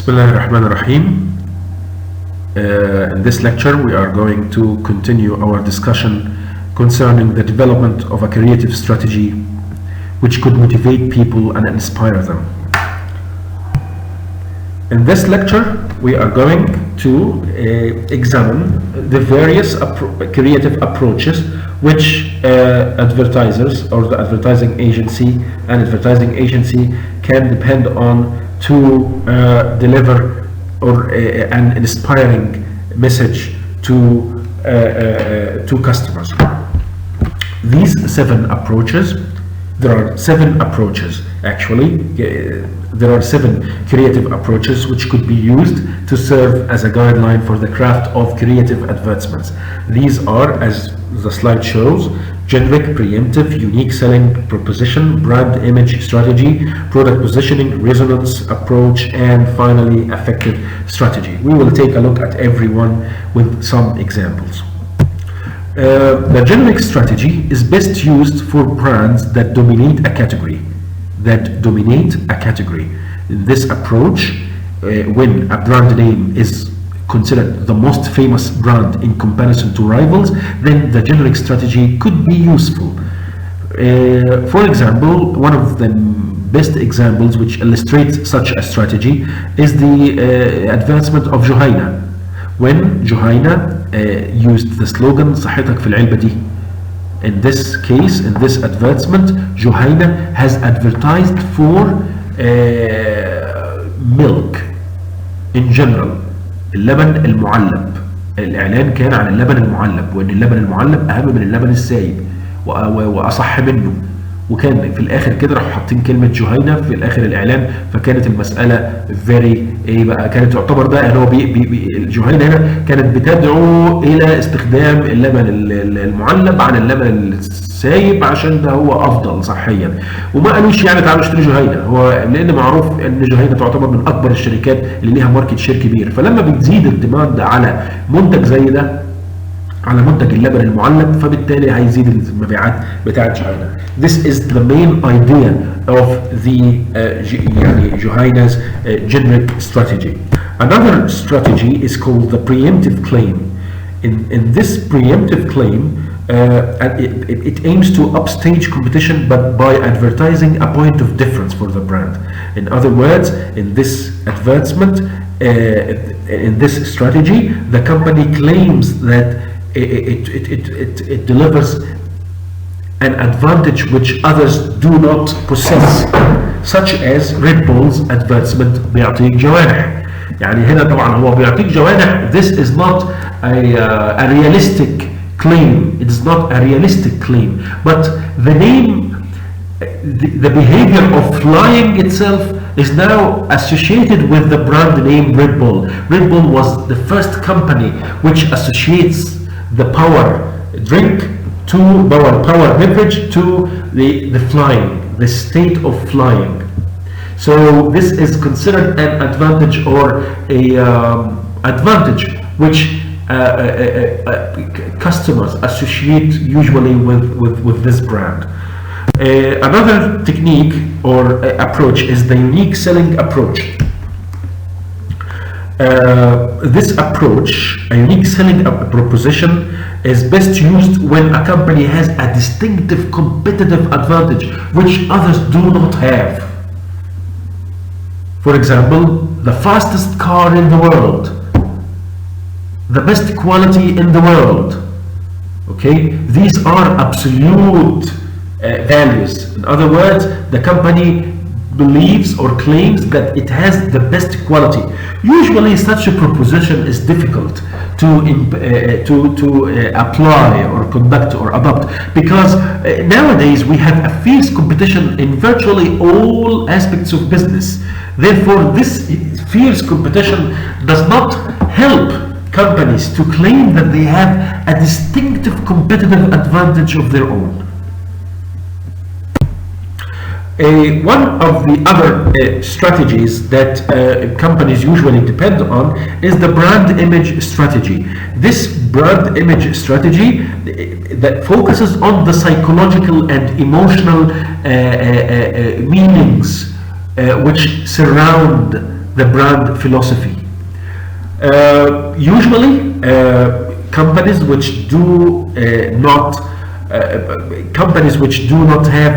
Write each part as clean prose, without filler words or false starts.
Bismillah ar-Rahman ar-Rahim. In this lecture we are going to continue our discussion concerning the development of a creative strategy which could motivate people and inspire them. In this lecture we are going to examine the various creative approaches which advertisers or the advertising agency can depend on to deliver an inspiring message to customers. These 7 approaches, there are 7 approaches actually. There are 7 creative approaches which could be used to serve as a guideline for the craft of creative advertisements. These are, as the slide shows: generic, preemptive, unique selling proposition, brand image strategy, product positioning, resonance approach, and finally effective strategy. We will take a look at every one with some examples. The generic strategy is best used for brands that dominate a category. In this approach, when a brand name is considered the most famous brand in comparison to rivals, then the generic strategy could be useful. For example, one of the best examples which illustrates such a strategy is the advancement of Juhayna. When Juhayna used the slogan صحتك في العلبة دي. In this case, in this advertisement, Juhayna has advertised for milk in general. اللبن المعلب. الإعلان كان عن اللبن المعلب، وإن اللبن المعلب أهم من اللبن السايب وأصح منه. وكان في الآخر كده راحوا حاطين كلمة جهينة في الآخر الإعلان، فكانت المسألة كانت تعتبر بقى إن هو الجهينة هنا كانت بتدعو إلى استخدام اللبن المعلب عن اللبن السايب عشان ده هو أفضل صحيا. وما قالوش يعني تعالوا اشتروا جهينة، هو لأن معروف إن جهينة تعتبر من أكبر الشركات اللي ليها ماركت شير كبير. فلما بتزيد الديماند على منتج زي ده، على منتج اللبن المعلب، فبالتالي هيزيد المبيعات بتاعت جهينة. This is the main idea of the Juhayna's generic strategy. Another strategy is called the preemptive claim. In this preemptive claim, it aims to upstage competition but by advertising a point of difference for the brand. In other words, in this advertisement, in this strategy, the company claims that it delivers an advantage which others do not possess, such as Red Bull's advertisement بيعطيك جوانح. يعني هنا طبعا هو بيعطيك جوانح. This is not a realistic claim. It is not a realistic claim. But the name, the behavior of flying itself is now associated with the brand name Red Bull. Red Bull was the first company which associates the power drink to power beverage to the flying, the state of flying. So this is considered an advantage or a advantage which customers associate usually with this brand. Another technique or approach is the unique selling approach. This approach, a unique selling proposition, is best used when a company has a distinctive competitive advantage which others do not have. For example, the fastest car in the world, the best quality in the world. Okay, these are absolute values. In other words, the company believes or claims that it has the best quality. Usually such a proposition is difficult to apply or conduct or adopt, because nowadays we have a fierce competition in virtually all aspects of business. Therefore, this fierce competition does not help companies to claim that they have a distinctive competitive advantage of their own. One of the other strategies that companies usually depend on is the brand image strategy. This brand image strategy that focuses on the psychological and emotional meanings which surround the brand philosophy. Usually, companies which do not have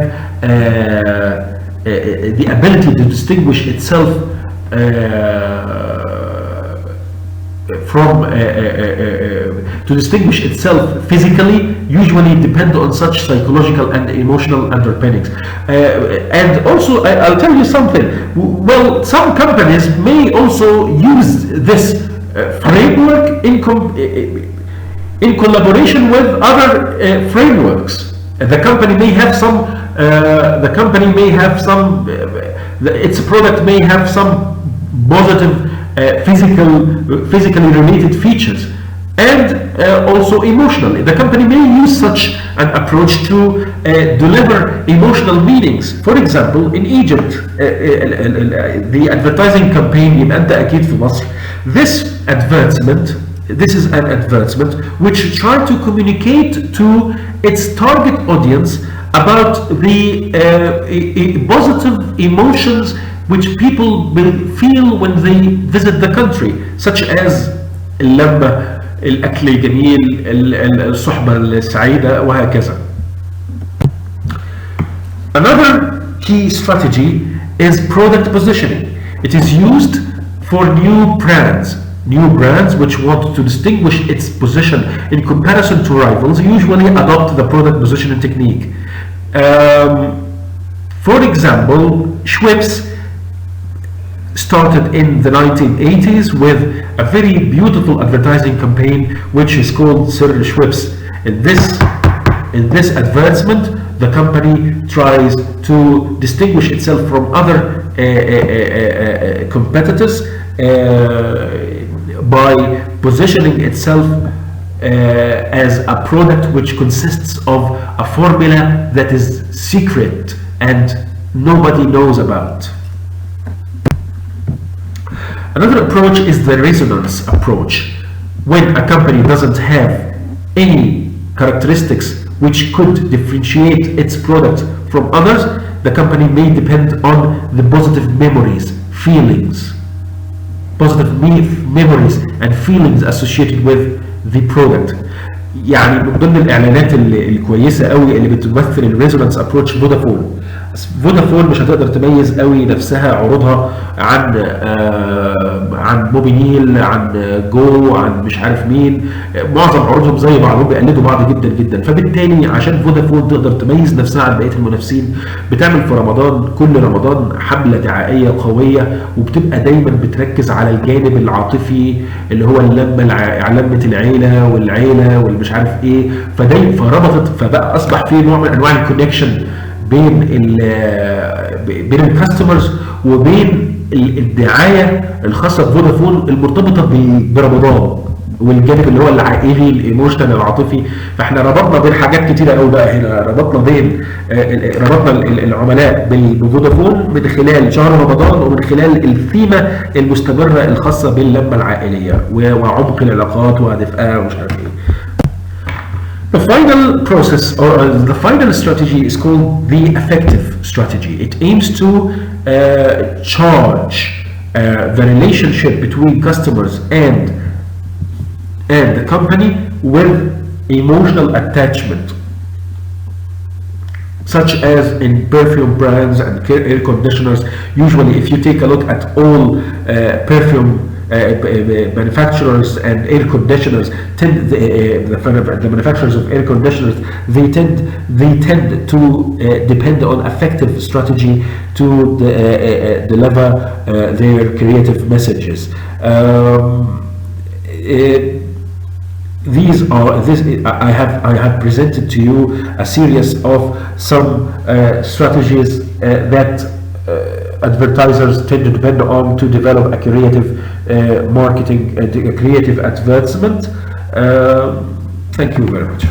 the ability to distinguish itself physically, usually depend on such psychological and emotional underpinnings. And also, I'll tell you something. Well, some companies may also use this framework in collaboration with other frameworks. The company may have some. Its product may have some positive physically related features, and also emotionally. The company may use such an approach to deliver emotional meanings. For example, in Egypt, the advertising campaign يبقى أنت أكيد في مصر. This is an advertisement which tried to communicate to its target audience about the positive emotions which people will feel when they visit the country, such as اللمة، الأكل الجميل، الصحبة السعيدة، وهكذا. Another key strategy is product positioning. It is used for new brands which want to distinguish its position in comparison to rivals, usually adopt the product positioning technique. For example, Schweppes started in the 1980s with a very beautiful advertising campaign which is called Sir Schweppes. In this advertisement, the company tries to distinguish itself from other competitors by positioning itself as a product which consists of a formula that is secret and nobody knows about. Another approach is the resonance approach. When a company doesn't have any characteristics which could differentiate its product from others, the company may depend on the positive memories and feelings associated with the product. يعني من ضمن الاعلانات الكويسه قوي اللي بتمثل الريزونانس ابروتش فودافون مش هتقدر تميز قوي نفسها عروضها عن موبينيل، عن جو، عن مش عارف مين. معظم عروضهم زي بعضهم، بيقلدوا بعض جدا جدا. فبالتالي عشان فودافون تقدر تميز نفسها عن بقيه المنافسين، بتعمل في رمضان كل رمضان حمله دعائيه قويه، وبتبقى دايما بتركز على الجانب العاطفي اللي هو لمه العيله والمش عارف ايه. فبقى اصبح في نوع من انواع الكونكشن بين الكاستمرز وبين الدعايه الخاصه بفودافون المرتبطه برمضان، والجانب اللي هو العائلي الايموشنال العاطفي. فاحنا ربطنا بين حاجات كتيره قوي بقى هنا. ربطنا العملاء بفودافون من خلال شهر رمضان، ومن خلال الثيمه المستمره الخاصه باللمه العائليه وعمق العلاقات ودفئها ومش عارف ايه. The final process or the final strategy is called the effective strategy. It aims to charge the relationship between customers and the company with emotional attachment, such as in perfume brands and air conditioners. Usually, if you take a look at all perfume manufacturers and air conditioners, the manufacturers of air conditioners, they tend to depend on effective strategy to deliver their creative messages. I have presented to you a series of some strategies that advertisers tend to depend on to develop a creative marketing, a creative advertisement. Thank you very much.